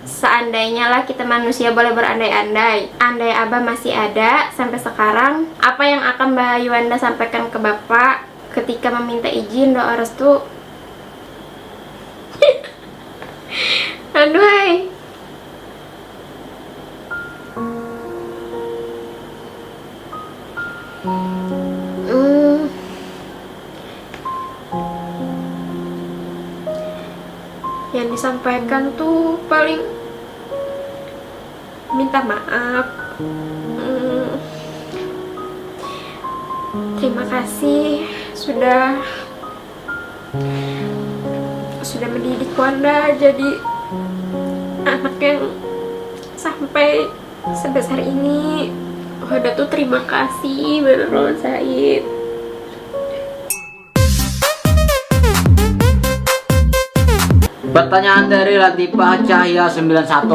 seandainya lah kita manusia boleh berandai-andai, andai Abah masih ada sampai sekarang, apa yang akan Mbak Yuanda sampaikan ke Bapak ketika meminta izin doa restu? Aduh, hai. Yang disampaikan tuh paling minta maaf. Terima kasih sudah mendidik Wanda jadi anak yang sampai sebesar ini. Wanda tuh terima kasih beneran Said. Pertanyaan dari Latifah Cahya 91.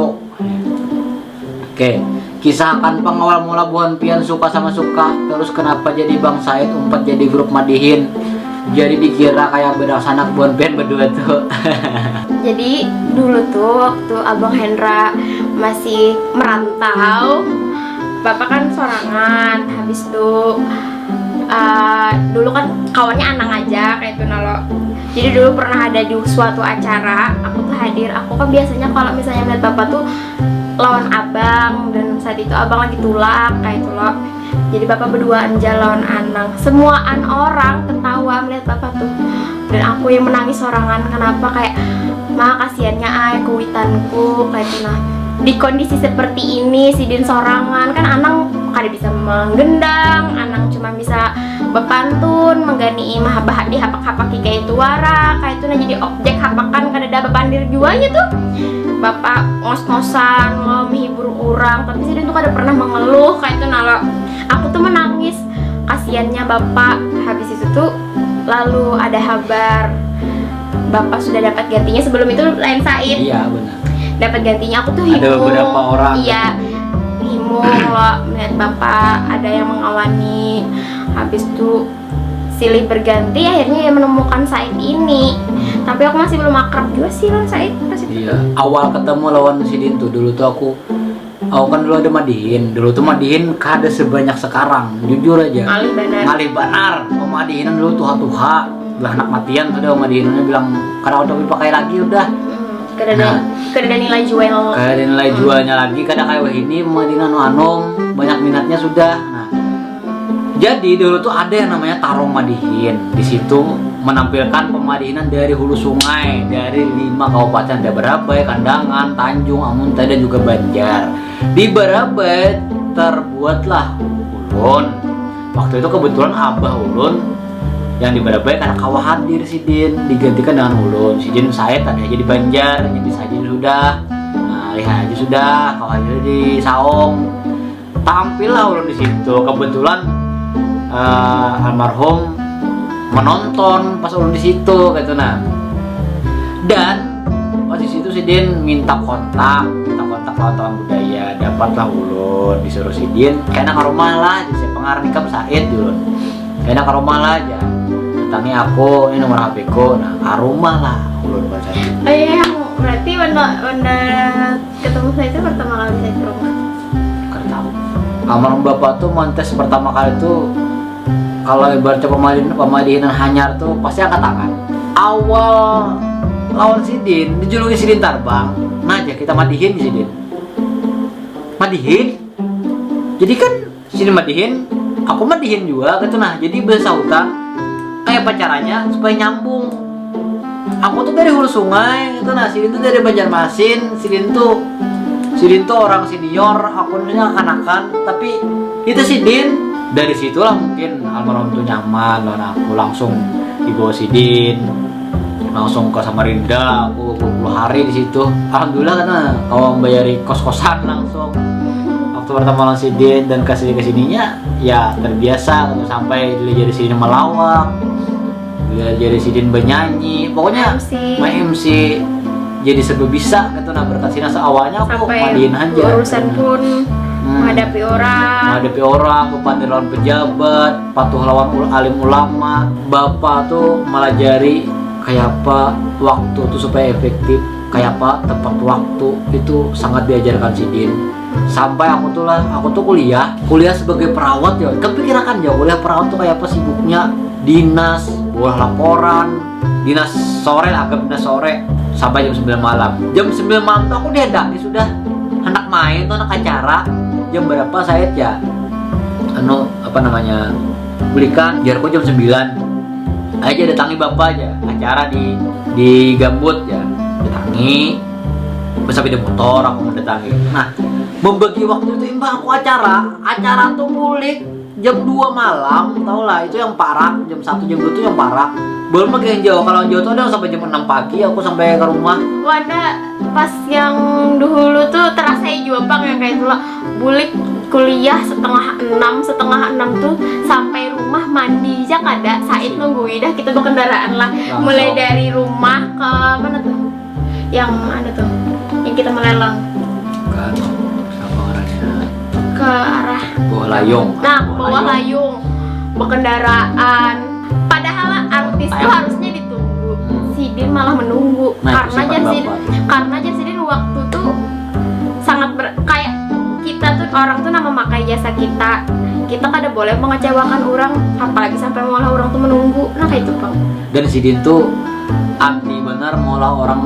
Oke, kisahkan pengawal mula buhan pian suka sama suka. Terus kenapa jadi Bang Said umpat jadi grup Madihin? Jadi dikira kayak beda sanak buhan pian berdua tuh. Jadi dulu tuh waktu Abang Hendra masih merantau, Bapak kan sorangan. Habis itu dulu kan kawannya Anang aja kayak itu nalo. Jadi dulu pernah ada di suatu acara, aku tuh hadir. Aku kan biasanya kalau misalnya melihat Bapak tuh lawan Abang, dan saat itu Abang lagi tulak kayak itu loh. Jadi Bapak berduaan aja lawan Anang. Semuaan orang ketawa melihat Bapak tuh. Dan aku yang menangis sorangan. Kenapa? Kayak kasihannya ay kuitanku kayak itu. Nah, di kondisi seperti ini si Din sorangan kan Anang kada bisa menggendang, Anang cuma bisa bepantun, menggani mah bahak di hapak-hapak kayak itu wara, kayak itu nah jadi objek hapakan kada ada bepandir juanya tuh. Bapak ngos-ngosan lo menghibur orang, tapi si Din tuh kada pernah mengeluh kayak itu nalo. Aku tuh menangis kasihannya Bapak. Habis itu tuh lalu ada kabar Bapak sudah dapat gantinya. Sebelum itu lain Said. Iya benar. Dapat gantinya. Aku tuh Ada beberapa orang. Iya. Loh, melihat Bapak ada yang mengawani. Habis itu silih berganti akhirnya yang menemukan Said ini. Tapi aku masih belum akrab juga sih lawan Said pas itu. Iya. Awal ketemu lawan si Din tuh dulu tuh aku kan dulu ada Madihin. Dulu tuh Madihin kada sebanyak sekarang. Jujur aja. Ngalih banar. Madihinan dulu tuha-tuha. Udah anak matian sudah Madihinannya bilang kada udah dipakai lagi udah. Kada ada nilai jual. Kada ada nilai jualnya lagi, kada kayak wah ini Madinah anom banyak minatnya sudah. Nah, jadi dulu tuh ada yang namanya Tarong Madihin. Di situ menampilkan pemadihinan dari hulu sungai dari 5 kabupaten, ada Barabai, Kandangan, Tanjung, Amuntai dan juga Banjar. Di Barabai terbuatlah ulun. Waktu itu kebetulan Abah ulun yang di Barabai karena kawah hadir si Din digantikan dengan ulun. Si Din Said tadi aja di Banjar, jadi saja sudah. Nah, lihat aja sudah, kawah aja di Saung. Tampillah ulun di situ. Kebetulan almarhum menonton pas ulun di situ gitu nah. Dan pas di situ si Din minta kontak wartawan budaya, dapatlah ulun, disuruh si Din kayaknya ke rumah lah, jadi pengarang nikah Said ulun. Kayaknya ke rumah lah aja. Datangi aku, ini nomor HP ku. Nah, ke rumah lah ulun baca. Oh iya, berarti Wanda ketemu saya itu pertama kali saya ke rumah. Kada tahu. Almarhum Bapak tuh montes pertama kali tuh kalau ibaratnya pemadihinan hanyar tuh pasti angkat tangan. Awal lawan si Din, dijuluki si Din Tarbang. Nah aja kita madihin si Din. Madihin. Jadi kan si Din madihin, aku madihin juga gitu nah. Jadi bersautan kayak pacarannya supaya nyambung. Aku tuh dari hulu sungai gitu nah, si Din tuh dari Banjarmasin. Si Din tuh orang senior, aku anak-anakan, tapi itu si Din. Dari situlah mungkin almarhum tuh nyaman dan aku langsung dibawa si Din langsung ke Samarinda. Aku 20 hari di situ. Alhamdulillah karena kalau membayari kos-kosan langsung. Waktu pertama langsung si Din dan kesininya ya terbiasa gitu, sampai dilihat dari sini melawak, dilihat dari sini bernyanyi, pokoknya main MC jadi serba bisa gitu nah. Berkat sini awalnya aku madihin aja. Urusan pun menghadapi orang, bupati lawan pejabat, patuh lawan alim ulama. Bapak tuh melajari kayak apa waktu tuh supaya efektif. kayak apa, tepat waktu itu sangat diajarkan si Din. Sampai aku tuh kuliah sebagai perawat ya. Kepikiran ya kuliah perawat tuh kayak apa, sibuknya dinas, bola laporan, dinas sore lah, agak dinas sore sampai jam 9 malam. Jam 9 malam tuh aku dihadang sudah anak main tuh, anak acara. Jam berapa saya ya belikan biar aku jam 9 aja datangi bapak aja acara di Gambut ya, datangi sampai di motor aku mendatangi. Nah, membagi waktu itu imbang aku acara tuh ngulik jam 2 malam, tau lah itu yang parah. Jam 1 jam 2 tuh yang parah, belum lagi yang jauh. Kalau yang jauh tuh ada sampai jam 6 pagi aku sampai ke rumah. Wanda pas yang dulu tuh terasa juga bang yang kayak dulu bulik kuliah setengah 6 tuh sampai rumah mandi aja kada Said nungguin dah kita berkendaraan lah. Langsung. Mulai dari rumah ke mana tuh yang ada tuh yang kita melelang Kan apa arahnya? ke arah Bawah Layung. nah ke bawah Layung berkendaraan, padahal artis tuh harusnya ditunggu, Sidin malah menunggu. Nah, itu karena Jan Sidin waktu tuh sangat kayak kita tuh orang tuh nama makai jasa kita kada boleh mengecewakan orang, apalagi sampai malah orang tuh menunggu. Nah kayak itu bang. Dan si Din tuh anti benar malah orang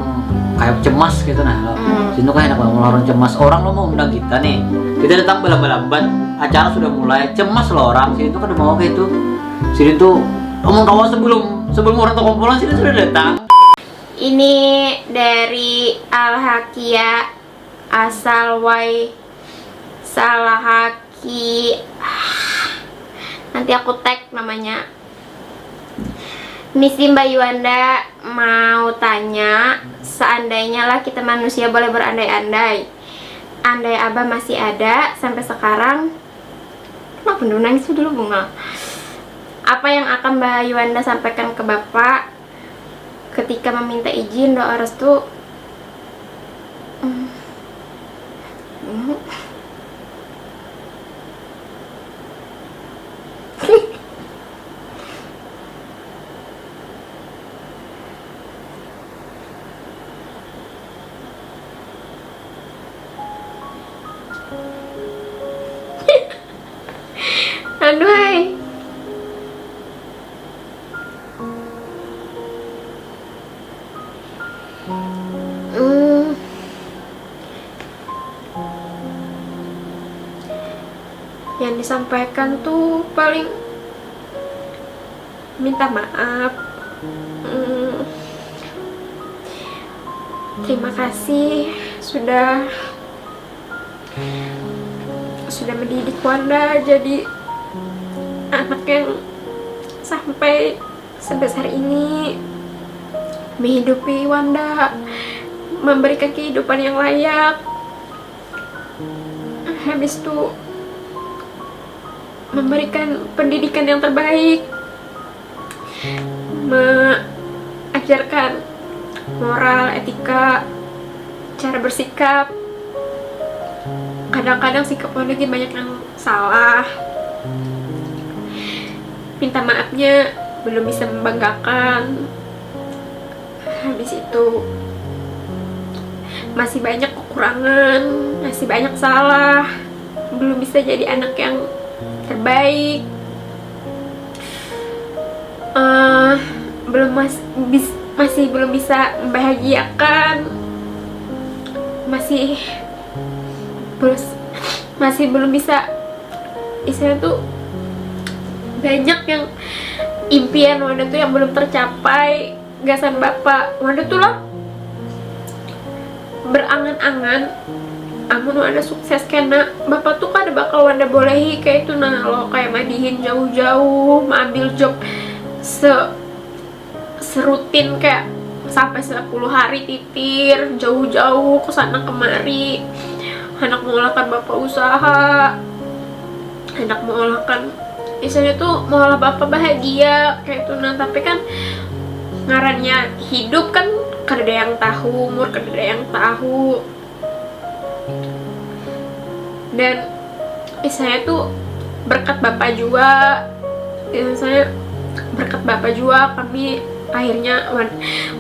kayak cemas gitu. Nah si Din tuh kayak enak banget malah orang cemas. Orang lo mau undang kita nih, kita datang belambat, acara sudah mulai, cemas lo orang. Si Din tuh kan udah mau kayak itu. Si Din tuh omong kawan sebelum orang tuh kumpulan, si Din sudah datang. Ini dari Al-Hakia asal Wai Salahaki. Nanti aku tag namanya. Misi Mbak Yuanda mau tanya, seandainya lah kita manusia boleh berandai-andai, andai Abah masih ada sampai sekarang, kenapa nangis dulu bunga? Apa yang akan Mbak Yuanda sampaikan ke Bapak ketika meminta izin doa restu? Aduh hai. Yang disampaikan tuh paling minta maaf. Terima kasih sudah mendidik Wanda jadi anak yang sampai sebesar ini, menghidupi Wanda, memberikan kehidupan yang layak, habis itu memberikan pendidikan yang terbaik, mengajarkan moral, etika, cara bersikap. Kadang-kadang sikap Wanda banyak yang salah, minta maafnya belum bisa membanggakan, habis itu masih banyak kekurangan, masih banyak salah, belum bisa jadi anak yang terbaik, masih belum bisa membahagiakan, masih belum bisa, istilahnya tuh banyak yang impian Wanda tuh yang belum tercapai. Gasan Bapak Wanda tuh lah berangan-angan amun Wanda sukses kena Bapak tuh kada bakal Wanda bolehi kayak itu. Nah lo kayak mandihin jauh-jauh, mengambil job serutin kayak sampai 10 hari titir jauh-jauh ke sana kemari. Anak mengalahkan Bapak usaha, anak mengalahkan misalnya tuh mengolah Bapak bahagia kayak itu. Nah tapi kan ngarannya hidup kan kada ada yang tahu umur, kada ada yang tahu. Dan saya tuh berkat Bapak juga, saya berkat Bapak juga kami akhirnya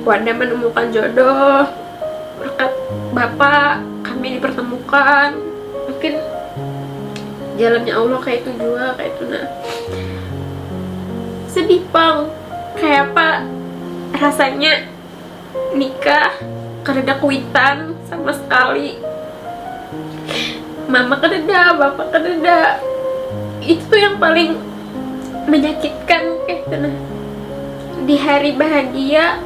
Wanda menemukan jodoh. berkat Bapak kami dipertemukan. Mungkin jalannya Allah kayak itu juga, kayak itu. Nah, sedih Pang, kayak apa rasanya nikah karena kuitan sama sekali. Mama kededa, bapak kededa. Itu tuh yang paling menyakitkan kayak gitu. Nah, di hari bahagia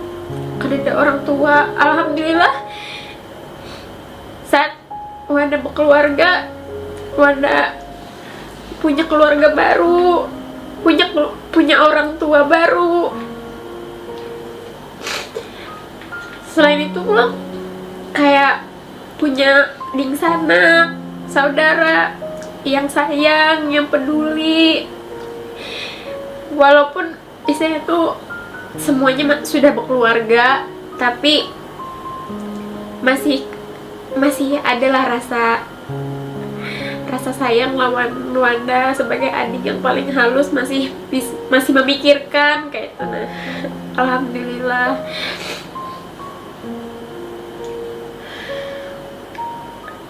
kededa orang tua. Alhamdulillah saat Wanda berkeluarga, Wanda punya keluarga baru, punya orang tua baru. Selain itu pula kayak punya sanak, saudara yang sayang, yang peduli. Walaupun istilahnya tuh semuanya sudah berkeluarga, tapi masih adalah rasa sayang lawan Wanda sebagai adik yang paling halus, masih memikirkan kayak itu. Nah, alhamdulillah.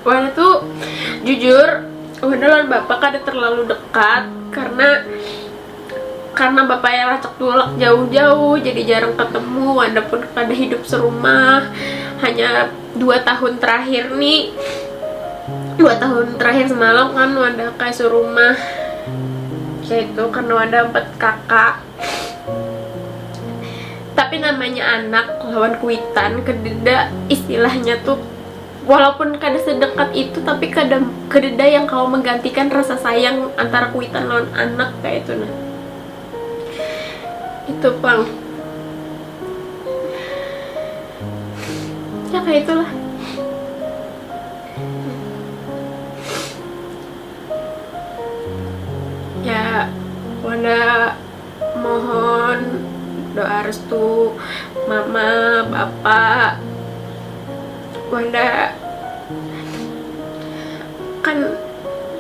Wanda tuh jujur, Wanda lawan bapak kada terlalu dekat karena bapak yang lacak tulak jauh-jauh, jadi jarang ketemu. Wanda pun kada hidup serumah. Hanya 2 tahun terakhir nih, 2 tahun terakhir semalam kan Wanda kayak serumah kayak itu, karena Wanda 4 kakak. Tapi namanya anak lawan kuitan kededa, istilahnya tuh walaupun kada sedekat itu, tapi kededa yang kau menggantikan rasa sayang antara kuitan lawan anak kayak itu. Nah, itu Pang, ya kayak itulah. Ya, Wanda mohon doa restu mama, bapak. Wanda kan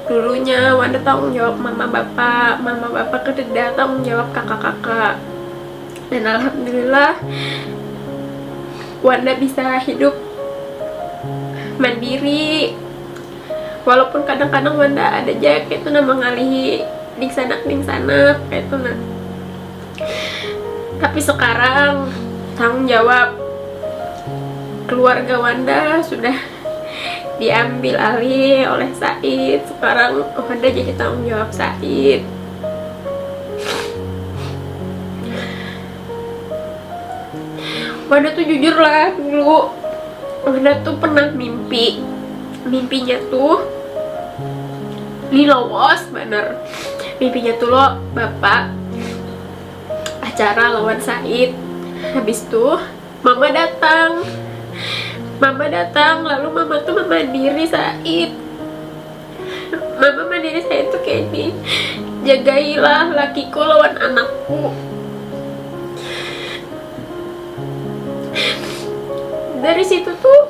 dulunya Wanda tanggung jawab mama bapak kededa tanggung jawab kakak-kakak. Dan alhamdulillah Wanda bisa hidup mandiri. Walaupun kadang-kadang Wanda ada aja kayak itu mengalihi dingsanak kayak itu. Nah, tapi sekarang tanggung jawab keluarga Wanda sudah diambil alih oleh Said. Sekarang Wanda jadi tanggung jawab Said. Wanda tuh jujur lah, dulu Wanda tuh pernah mimpinya tuh lilawas bener. Mimpinya tuh lo bapak acara lawan Said. Habis tuh mama datang, lalu mama tuh memandiri Said. Mama mandiri Said tuh kayak ini, jagailah lakiku lawan anakku. Dari situ tuh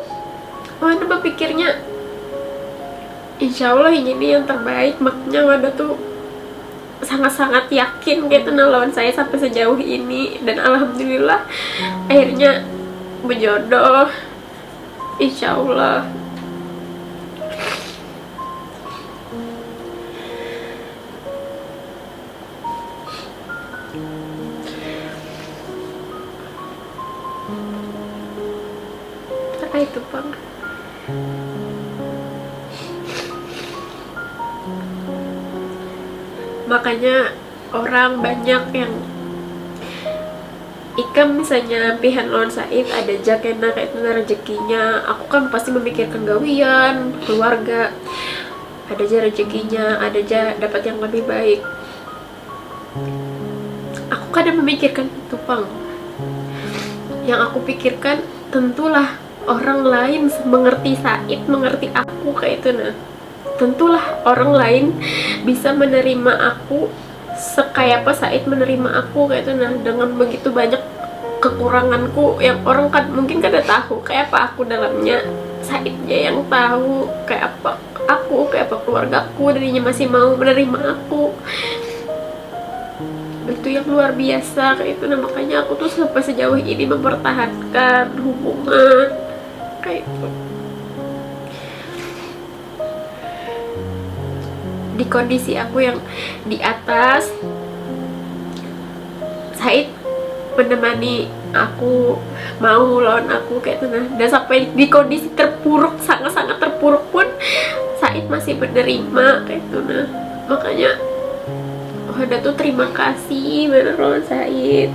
Wanda berpikirnya insya Allah ini yang terbaik. Makanya Wanda tuh sangat-sangat yakin gitu lawan saya sampai sejauh ini. Dan alhamdulillah akhirnya berjodoh, insya Allah. Apa itu Bang? Makanya orang banyak yang ikam misalnya pihan lawan Said ada jakena kayak itu rezekinya. Aku kan pasti memikirkan gawian, keluarga, ada aja rezekinya, ada aja dapat yang lebih baik. Aku kadang memikirkan itu Bang. Yang aku pikirkan tentulah orang lain mengerti Said, mengerti aku kayak itu. Nah, tentulah orang lain bisa menerima aku sekaya apa Said menerima aku kayak itu. Nah, dengan begitu banyak kekuranganku yang orang kan mungkin kada tahu kayak apa aku dalamnya, Saidnya yang tahu kayak apa aku, kayak apa keluargaku, dirinya masih mau menerima aku. Itu yang luar biasa kayak itu. Nah, makanya aku tuh sampai sejauh ini mempertahankan hubungan kayak itu. Di kondisi aku yang di atas, Said menemani aku, mau lawan aku kayak itu. Nah, dan sampai di kondisi terpuruk, sangat-sangat terpuruk pun Said masih menerima kayak itu. Nah, makanya udah tuh terima kasih bener lawan Said.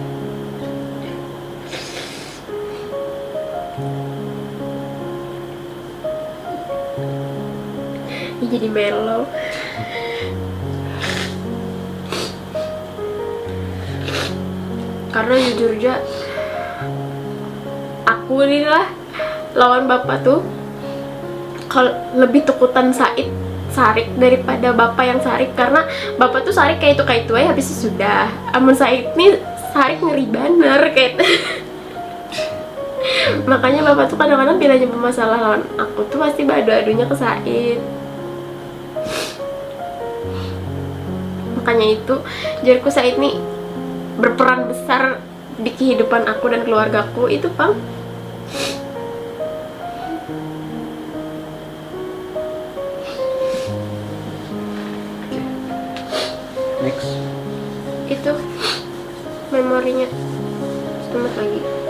Ini jadi melo. Karena jujur aja, aku nih lah lawan bapak tuh kalau lebih takutan Sarik daripada bapak yang Sarik. Karena bapak tuh Sarik kayak itu aja habis itu sudah. Amun Said nih Sarik ngeri banget kayak itu. Makanya bapak tuh kadang-kadang bila nyampe masalah lawan aku tuh pasti adu-adunya ke Said. Makanya itu jadiku Said nih berperan besar di kehidupan aku dan keluargaku itu, Pang. Next. Itu memorinya. Selamat lagi.